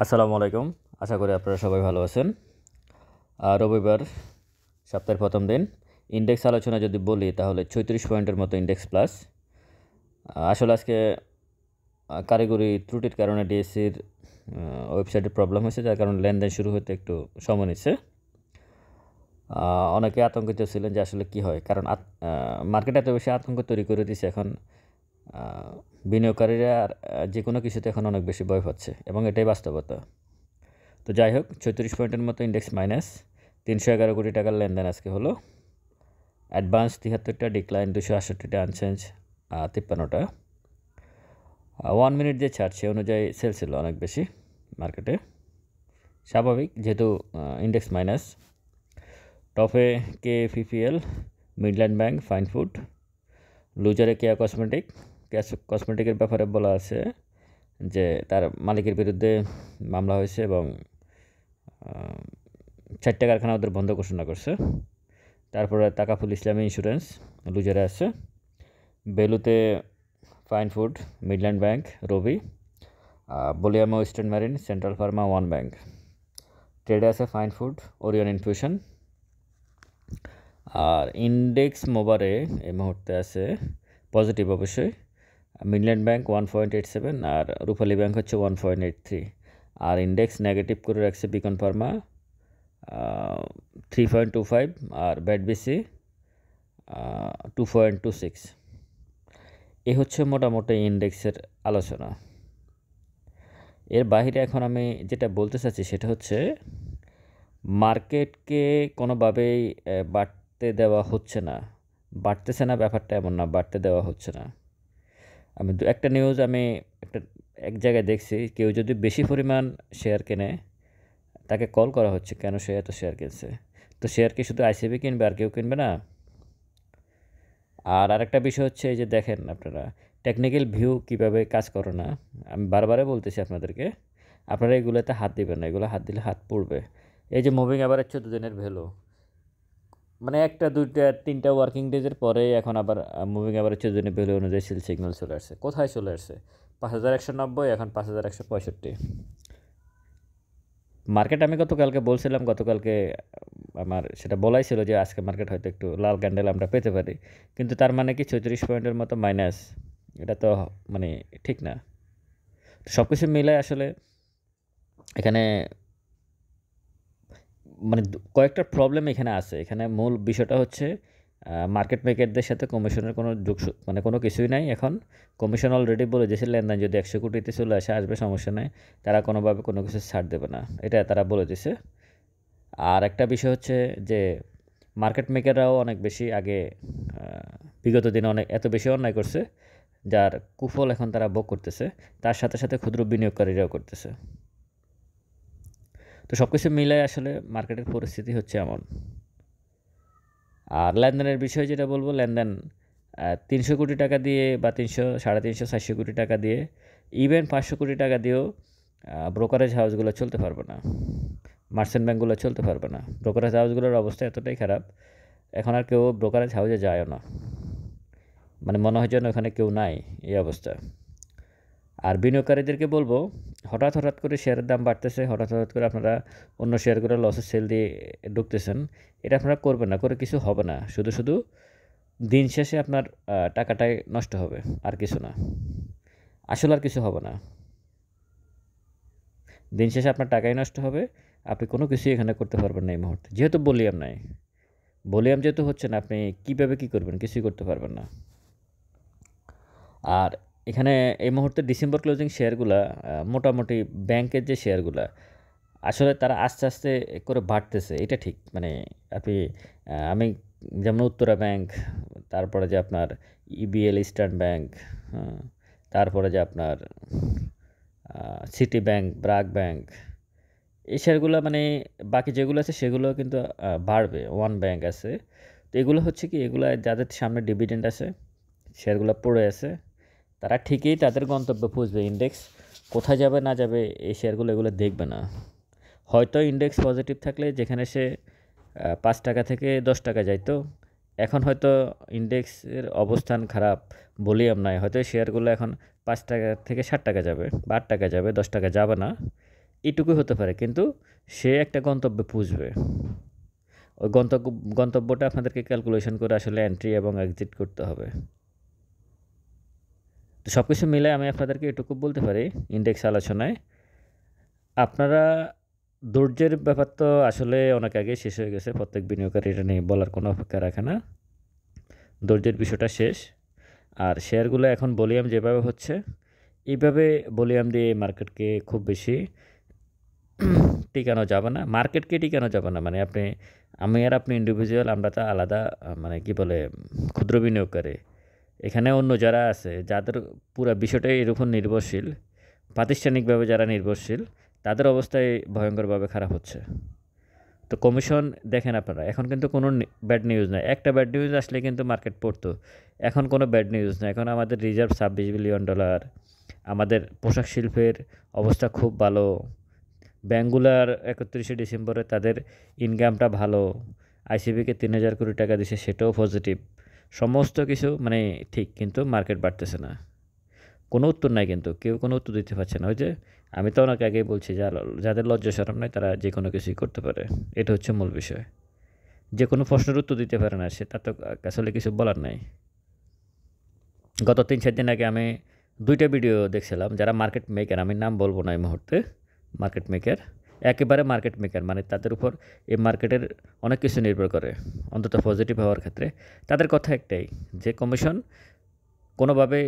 আসসালামু আলাইকুম। আশা করি আপনারা সবাই ভালো আছেন। রবিবার সপ্তাহের প্রথম দিন। ইনডেক্স আলোচনা যদি বলি তাহলে ৩৬ পয়েন্টের মতো ইনডেক্স প্লাস। আসলে আজকে কারিগরি ত্রুটির কারণে ডিএসসির ওয়েবসাইটে প্রবলেম হয়েছে, যার কারণে লেনদেন শুরু হতে একটু সময় নিচ্ছে। অনেকে আতঙ্কিত ছিলেন যে আসলে কী হয়, কারণ মার্কেট এত বেশি আতঙ্ক তৈরি করে দিয়েছে এখন। বিনিয়োগকারীরা যে কোনো কিছুতে এখন অনেক বেশি ভয় পাচ্ছে এবং এটাই বাস্তবতা। তো যাই হোক, ৩৬ পয়েন্টের মতো ইনডেক্স মাইনাস। ৩11 কোটি টাকার লেনদেন আজকে হলো। অ্যাডভান্স ৭৩টা, ডিক্লাইন ২৬৮টা, আনচেঞ্জ ৫৩টা। 1 মিনিট যে ছাড় সে অনুযায়ী সেল ছিল অনেক বেশি মার্কেটে, স্বাভাবিক যেহেতু ইনডেক্স মাইনাস। টপে KFPL, Midland bank, fine food. লুজারে কেয়া কসমেটিক। কসমেটিকের ব্যাপারে বলা আছে যে তার মালিকের বিরুদ্ধে মামলা হয়েছে এবং 4টা কারখানা ওদের বন্ধ ঘোষণা করছে। তারপরে তাকাফুল ইসলামী ইন্স্যুরেন্স লুজারে আছে। বেলুতে fine food, Midland bank, Robi. বলিয়ামা western marine, central pharma, one bank. ট্রেডে আছে ফাইন ফুড, ওরিয়ন ইনফিউশন। আর ইন্ডেক্স মোবারে এই মুহূর্তে আছে পজিটিভ অবশ্যই। মিডল্যান্ড ব্যাংক 1.87 আর রূপালী ব্যাংক হচ্ছে 1.83। আর ইন্ডেক্স নেগেটিভ করে রাখছে বিকন ফার্মা 3.25 আর ব্যাডবিসি 2.26। এ হচ্ছে মোটামুটি ইন্ডেক্সের আলোচনা। এর বাইরে এখন আমি যেটা বলতে চাচ্ছি সেটা হচ্ছে মার্কেটকে কোনোভাবেই বাড়তে দেওয়া হচ্ছে না। বাড়তেছে না ব্যাপারটা এমন না, বাড়তে দেওয়া হচ্ছে না। আমি একটা নিউজ এক জায়গায় দেখছি, কেউ যদি বেশি পরিমাণ শেয়ার কেনে তাকে কল করা হচ্ছে কেন সে এত শেয়ার কিনছে। তো শেয়ার কি শুধু আইসিবি কিনবে আর কেউ কিনবে না? আর আরেকটা বিষয় হচ্ছে এই যে দেখেন আপনারা টেকনিক্যাল ভিউ কিভাবে কাজ করে না। আমি বারবারে বলতেছি আপনাদেরকে, আপনারা এগুলোতে হাত দিবেন না, এগুলো হাত দিলে হাত পড়বে। এই যে মুভিং অ্যাভারেজ 14 দিনের ভ্যালু, মানে 1টা 2টা 3টা ওয়ার্কিং ডেজের পরে এখন আবার মুভিং অ্যাভারেজ 14 দিনের ভ্যালু অনুযায়ী সেল সিগন্যাল চলে আসছে। কোথায় চলে আসছে? 5190, এখন 5165। মার্কেট আমি গতকালকে আমার সেটা বলাই ছিল যে আজকে মার্কেট হয়তো একটু লাল ক্যান্ডেল আমরা পেতে পারি, কিন্তু তার মানে কি 34 পয়েন্টের মতো মাইনাস? এটা তো মানে ঠিক না। তো সব কিছু মিলে আসলে এখানে মানে কয়েকটা প্রবলেম এখানে আছে। এখানে মূল বিষয়টা হচ্ছে মার্কেট মেকারদের সাথে কমিশনের কোনো মানে কোনো কিছুই নাই এখন। কমিশন অলরেডি বলে দিয়েছে লেনদেন যদি 100 কোটিতে চলে আসবে সমস্যা নেই, তারা কোনোভাবে কোনো কিছু ছাড় দেবে না, এটা তারা বলে দিছে। আর একটা বিষয় হচ্ছে যে মার্কেট মেকাররাও অনেক বেশি আগে বিগত দিনে এত বেশি অন্যায় করছে, যার কুফল এখন তারা ভোগ করতেছে। তার সাথে সাথে ক্ষুদ্র বিনিয়োগকারীরাও করতেছে। তো সব কিছু মিলাই আসলে মার্কেটের পরিস্থিতি হচ্ছে এমন। আর লেনদেনের বিষয়ে যেটা বলবো, লেনদেন 300 কোটি টাকা দিয়ে বা 300, 350, 400 কোটি টাকা দিয়ে, ইভেন 500 কোটি টাকা দিয়েও ব্রোকারেজ হাউসগুলো চলতে পারবে না, মার্চেন্ট ব্যাঙ্কগুলো চলতে পারবে না। ব্রোকারেজ হাউসগুলোর অবস্থা এতটাই খারাপ, এখন আর কেউ ব্রোকারেজ হাউসে যায়ও না, মানে মনে হয় যেন ওখানে কেউ নাই, এই অবস্থা। আর বিনিয়োগকারীদেরকে বলবো, হঠাৎ করে শেয়ারের দাম বাড়তেছে, হঠাৎ করে আপনারা অন্য শেয়ারগুলো লসের সেল দিয়ে ঢুকতেছেন। এটা আপনারা করবেন না, করে কিছু হবে না। শুধু দিন শেষে আপনার টাকাটাই নষ্ট হবে, আর কিছু না। আসলে আর কিছু হবে না, দিন শেষে আপনার টাকাই নষ্ট হবে। আপনি কোনো কিছুই এখানে করতে পারবেন না এই মুহূর্তে, যেহেতু ভলিউম নাই। ভলিউম যেহেতু হচ্ছে না, আপনি কীভাবে কী করবেন? কিছুই করতে পারবেন না। আর এখানে এই মুহূর্তে ডিসেম্বর ক্লোজিং শেয়ারগুলা মোটামুটি ব্যাংকের যে শেয়ারগুলা আসলে তারা আস্তে আস্তে করে বাড়তেছে, এটা ঠিক। মানে আমি যেমন উত্তরা ব্যাংক, তারপরে যে আপনার ইবিএল ইস্টার্ন ব্যাংক, তারপরে যে আপনার সিটি ব্যাংক, ব্রাক ব্যাংক, এই শেয়ারগুলো মানে বাকি যেগুলো আছে সেগুলো কিন্তু বাড়বে। ওয়ান ব্যাংক আছে। তো এগুলো হচ্ছে কি, এগুলো যাদের সামনে ডিভিডেন্ড আছে, শেয়ারগুলো পড়ে আছে, তারা ঠিকই তাদের গন্তব্য খুঁজবে। ইন্ডেক্স কোথায় যাবে না যাবে এই শেয়ারগুলো এগুলো দেখবে না। হয়তো ইন্ডেক্স পজিটিভ থাকলে যেখানে সে 5 টাকা থেকে 10 টাকা যাইতো, এখন হয়তো ইন্ডেক্সের অবস্থান খারাপ, ভলিউম নাই, হয়তো শেয়ারগুলো এখন 5 টাকা থেকে 60 টাকা যাবে বা 8 টাকা যাবে, 10 টাকা যাবে না। এটুকুই হতে পারে, কিন্তু সে একটা গন্তব্যে পৌঁছবে। ওই গন্তব্যটা আপনাদেরকে ক্যালকুলেশন করে আসলে এন্ট্রি এবং এক্সিট করতে হবে। তো সব কিছু মিলে আমি আপনাদেরকে এটুকু বলতে পারি ইন্ডেক্স আলোচনায়, আপনারা ধৈর্যের ব্যাপার তো আসলে অনেক আগে শেষ হয়ে গেছে। প্রত্যেক বিনিয়োগকারী এটা নিয়ে বলার কোনো অপেক্ষা রাখে না। ধৈর্যের বিষয়টা শেষ। আর শেয়ারগুলো এখন ভলিউম যেভাবে হচ্ছে, এইভাবে ভলিউম দিয়ে মার্কেটকে খুব বেশি টিকানো যাবে না। মার্কেটকে টিকানো যাবে না, মানে আমি আর আপনি ইন্ডিভিজুয়াল, আমরা তো আলাদা, মানে কি বলে, ক্ষুদ্র বিনিয়োগকারী। এখানে অন্য যারা আছে, যাদের পুরো বিষয়টাই এর উপর নির্ভরশীল, প্রাতিষ্ঠানিকভাবে যারা নির্ভরশীল, তাদের অবস্থায় ভয়ঙ্করভাবে খারাপ হচ্ছে। তো কমিশন দেখেন আপনারা, এখন কিন্তু কোনো ব্যাড নিউজ নাই। একটা ব্যাড নিউজ আসলে কিন্তু মার্কেট পড়তো। এখন কোনো ব্যাড নিউজ নাই। এখন আমাদের রিজার্ভ $26 বিলিয়ন, আমাদের পোশাক শিল্পের অবস্থা খুব ভালো, ব্যাঙ্কগুলার 31শে ডিসেম্বরে তাদের ইনকামটা ভালো, আইসিবিকে 3,000 কোটি টাকা দিছে, সেটাও পজিটিভ। সমস্ত কিছু মানে ঠিক, কিন্তু মার্কেট বাড়তেছে না। কোনো উত্তর নাই, কিন্তু কেউ কোনো উত্তর দিতে পারছে না। ওই যে আমি তো অনেক আগেই বলছি, যাদের লজ্জা শরম নাই তারা যে কোনো কিছুই করতে পারে, এটা হচ্ছে মূল বিষয়। যে কোনো প্রশ্নের উত্তর দিতে পারে না, সে তার তো আসলে কিছু বলার নাই। গত 3-4 দিন আগে আমি 2টা ভিডিও দেখছিলাম, যারা মার্কেট মেকার, আমি নাম বলবো না এই মুহূর্তে, মার্কেট মেকার, একেবারে মার্কেট মেকার, মানে তাদের উপর এই মার্কেটের অনেক কিছু নির্ভর করে, অন্তত পজিটিভ হওয়ার ক্ষেত্রে। তাদের কথা একটাই, যে কমিশন কোনোভাবে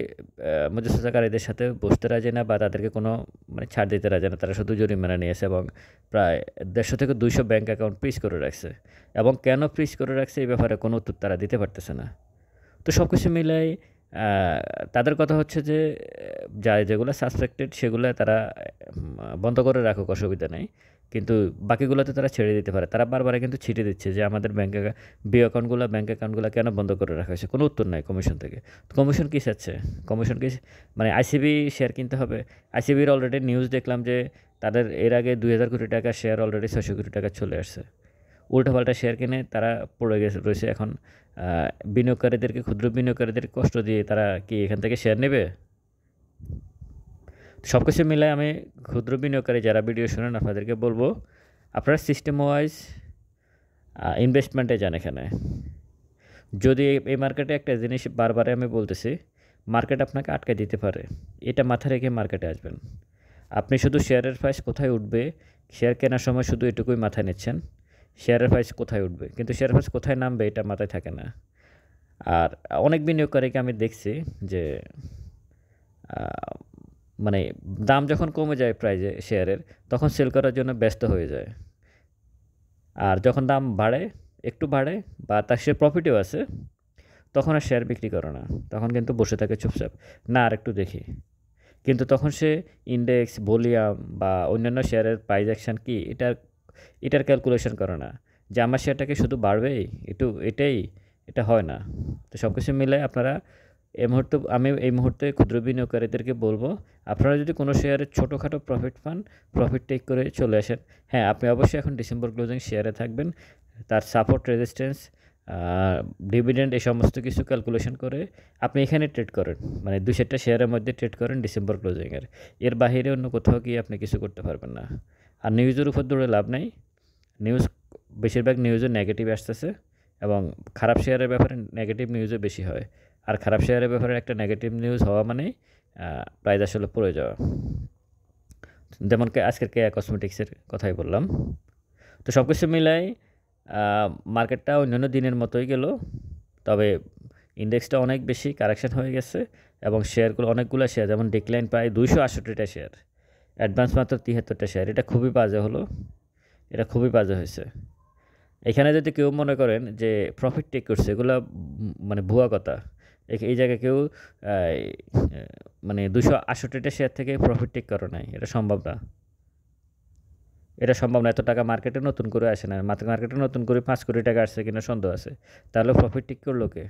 মধ্যস্থতাকারীদের সাথে বসতে রাজি না, বা তাদেরকে কোনো মানে ছাড় দিতে রাজি না। তারা শুধু জরিমানা নিয়েছে এবং প্রায় 150 থেকে 200 ব্যাঙ্ক অ্যাকাউন্ট ফ্রিজ করে রাখছে, এবং কেন ফ্রিজ করে রাখছে এই ব্যাপারে কোনো উত্তর তারা দিতে পারতেছে না। তো সব কিছু মিলাই তাদের কথা হচ্ছে যে যেগুলো সাসপেক্টেড সেগুলো তারা বন্ধ করে রাখুক, অসুবিধা নেই, কিন্তু বাকিগুলোতে তারা ছেড়ে দিতে পারে। তারা বারবার কিন্তু ছিটে দিচ্ছে যে আমাদের ব্যাঙ্ক অ্যাকাউন্টগুলো কেন বন্ধ করে রাখা হয়েছে, কোনো উত্তর নাই কমিশন থেকে। তো কমিশন কী চাচ্ছে? কমিশন কি মানে আইসিবি শেয়ার কিনতে হবে? আইসিবির অলরেডি নিউজ দেখলাম যে তাদের এর আগে 2,000 কোটি টাকা শেয়ার অলরেডি 600 কোটি টাকা চলে আসছে। উল্টাপাল্টা শেয়ার কিনে তারা পড়ে রয়েছে। এখন বিনিয়োগকারীদেরকে, ক্ষুদ্র বিনিয়োগকারীদের কষ্ট দিয়ে তারা কি এখান থেকে শেয়ার নেবে? সব কিছু মিলায় আমি ক্ষুদ্র বিনিয়োগকারী যারা ভিডিও শুনেন, আপনাদেরকে বলবো, আপনারা সিস্টেম ওয়াইজ ইনভেস্টমেন্টে যান। এখানে যদি এই মার্কেটে একটা জিনিস বারবার আমি বলতেছি, মার্কেট আপনাকে আটকে দিতে পারে, এটা মাথায় রেখে মার্কেটে আসবেন। আপনি শুধু শেয়ারের প্রাইস কোথায় উঠবে, শেয়ার কেনার সময় শুধু এটুকুই মাথায় নিচ্ছেন, শেয়ারের প্রাইস কোথায় উঠবে, কিন্তু শেয়ার প্রাইস কোথায় নামবে এটা মাথায় থাকে না। আর অনেক বিনিয়োগকারীকে আমি দেখছি যে মানে দাম যখন কমে যায় প্রাইজে শেয়ারের, তখন সেল করার জন্য ব্যস্ত হয়ে যায়। আর যখন দাম বাড়ে, একটু বাড়ে, বা তার সে প্রফিটেও আছে, তখন আর শেয়ার বিক্রি করে না, তখন কিন্তু বসে থাকে চুপচাপ, না আর একটু দেখি। কিন্তু তখন সে ইন্ডেক্স, ভলিউম বা অন্যান্য শেয়ারের প্রাইস অ্যাকশন কি, এটার ক্যালকুলেশন করে না, যে আমার শেয়ারটাকে শুধু বাড়বেই, এটা হয় না। তো সব কিছু মিলে আপনারা আমি এই মুহূর্তে ক্ষুদ্র বিনিয়োগকারীদেরকে বলবো, আপনারা যদি কোনো শেয়ারে ছোটোখাটো প্রফিট পান, প্রফিট টেক করে চলে আসেন। হ্যাঁ, আপনি অবশ্যই এখন ডিসেম্বর ক্লোজিং শেয়ারে থাকবেন, তার সাপোর্ট, রেজিস্ট্যান্স, ডিভিডেন্ড, এই সমস্ত কিছু ক্যালকুলেশন করে আপনি এখানে ট্রেড করেন, মানে 2-4টা শেয়ারের মধ্যে ট্রেড করেন ডিসেম্বর ক্লোজিংয়ের। এর বাইরে অন্য কোথাও গিয়ে আপনি কিছু করতে পারবেন না। আর নিউজের উপর দৌড়ে লাভ নেই। বেশিরভাগ নিউজে নেগেটিভ আসতেছে, এবং খারাপ শেয়ারের ব্যাপারে নেগেটিভ নিউজও বেশি হয়। আর খারাপ শেয়ারের ব্যাপারে একটা নেগেটিভ নিউজ হওয়া মানেই প্রাইস আসলে পড়ে যাওয়া। যেমন আজকের কেয়া কসমেটিক্সের কথাই বললাম। তো সব কিছু মিলাই মার্কেটটা অন্যান্য দিনের মতোই গেল, তবে ইন্ডেক্সটা অনেক বেশি কারেকশন হয়ে গেছে, এবং অনেকগুলো শেয়ার, যেমন ডিক্লাইন প্রায় 268টা শেয়ার, অ্যাডভান্স মাত্র 73টা শেয়ার। এটা খুবই বাজে হলো, এটা খুবই বাজে হয়েছে। এখানে যদি কেউ মনে করেন যে প্রফিট টেক করছে, এগুলো মানে ভুয়া কথা। এই জায়গায় কেউ মানে 268টা শেয়ার থেকে প্রফিট টেক করে নাই, এটা সম্ভব না। এত টাকা মার্কেটে নতুন করে আসে না। মার্কেটে নতুন করে 5 কোটি টাকা আসছে কিনা সন্দেহ আছে, তাহলে প্রফিট টেক করলো কে?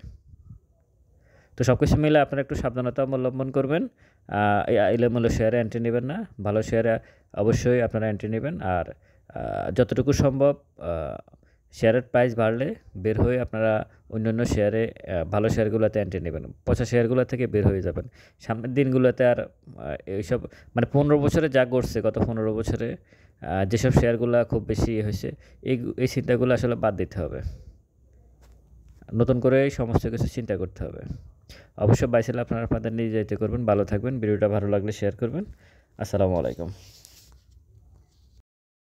তো সব কিছু মিলে আপনারা একটু সাবধানতা অবলম্বন করবেন। এলোমেলো শেয়ারে এন্ট্রি নেবেন না, ভালো শেয়ারে অবশ্যই আপনারা এন্ট্রি নেবেন। আর যতটুকু সম্ভব শেয়ারের প্রাইস বাড়লে বের হয়ে আপনারা অন্যান্য শেয়ারে ভালো শেয়ারগুলোতে এন্ট্রি নেবেন। পচা শেয়ারগুলো থেকে বের হয়ে যাবেন। সামনের দিনগুলোতে আর এইসব মানে 15 বছরে যা ঘটছে গত 15 বছরে যেসব শেয়ারগুলা খুব বেশি হয়েছে এই চিন্তাগুলো আসলে বাদ দিতে হবে। নতুন করে সমস্ত কিছু চিন্তা করতে হবে। অবশ্যই বাই সেল আপনারা আপনাদের নিজে করবেন। ভালো থাকবেন। ভিডিওটা ভালো লাগলে শেয়ার করবেন। আসসালামু আলাইকুম।